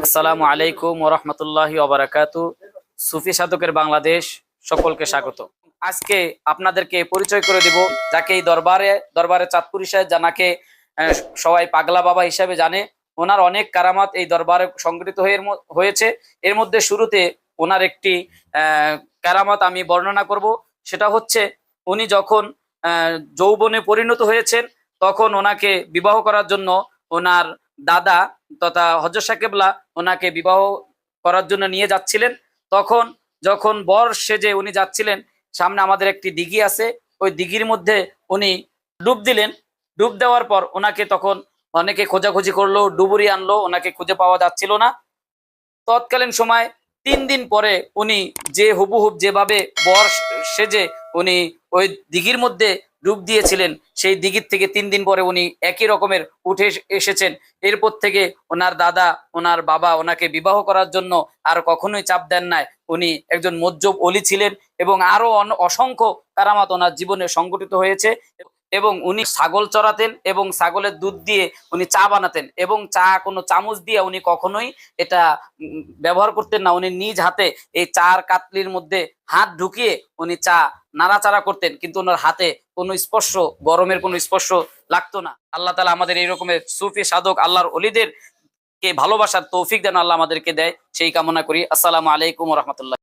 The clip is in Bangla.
আসসালামু আলাইকুম ওয়া রাহমাতুল্লাহি ওয়া বারাকাতু। সুফি সাধকের বাংলাদেশ, সকলকে স্বাগত। আজকে আপনাদেরকে পরিচয় করে দিব যাকে এই দরবারে চাঁদপুরি সাহেব জানাকে সবাই পাগলা বাবা হিসাবে জানে। ওনার অনেক কারামাত এই দরবারে সংগঠিত হয়েছে। এর মধ্যে শুরুতে ওনার একটি কারামাত আমি বর্ণনা করব। সেটা হচ্ছে, উনি যখন যৌবনে পরিণত হয়েছেন তখন ওনাকে বিবাহ করার জন্য ওনার দাদা তথা হযরত শাহ কেবলা ওনাকে বিবাহ করার জন্য নিয়ে যাচ্ছিলেন। তখন যখন বর সেজে উনি যাচ্ছিলেন, সামনে আমাদের একটি দিঘি আছে, ওই দিঘির মধ্যে উনি ডুব দিলেন। ডুব দেওয়ার পর ওনাকে তখন অনেকে খোঁজাখুঁজি করলো, ডুবুরি আনলো, ওনাকে খুঁজে পাওয়া যাচ্ছিল না। তৎকালীন সময় 3 দিন পরে উনি যে হুবহুব যেভাবে বর সেজে উনি ওই দিঘির মধ্যে ডুব দিয়েছিলেন, সেই দিঘির থেকে 3 দিন পরে উনি একই রকমের উঠে এসেছেন। এরপর থেকে ওনার দাদা ওনার বাবা ওনাকে বিবাহ করার জন্য আর কখনোই চাপ দেন নাই। উনি একজন মজ্জব অলি ছিলেন এবং আরো অসংখ্য কারামাত ওনার জীবনে সংঘটিত হয়েছে। এবং উনি ছাগল চড়াতেন এবং ছাগলের দুধ দিয়ে উনি চা বানাতেন, এবং চা কোনো চামচ দিয়ে উনি কখনোই এটা ব্যবহার করতেন না। উনি নিজ হাতে এই চার কাতলির মধ্যে হাত ঢুকিয়ে উনি চা নাড়াচাড়া করতেন, কিন্তু ওনার হাতে কোনো স্পর্শ, গরমের কোনো স্পর্শ লাগতো না। আল্লাহ তাআলা আমাদের এই রকমের সুফি সাধক আল্লাহর ওলিদের কে ভালোবাসার তৌফিক যেন আল্লাহ আমাদেরকে দেয়, সেই কামনা করি। আসসালামু আলাইকুম ওয়া রাহমাতুল্লাহ।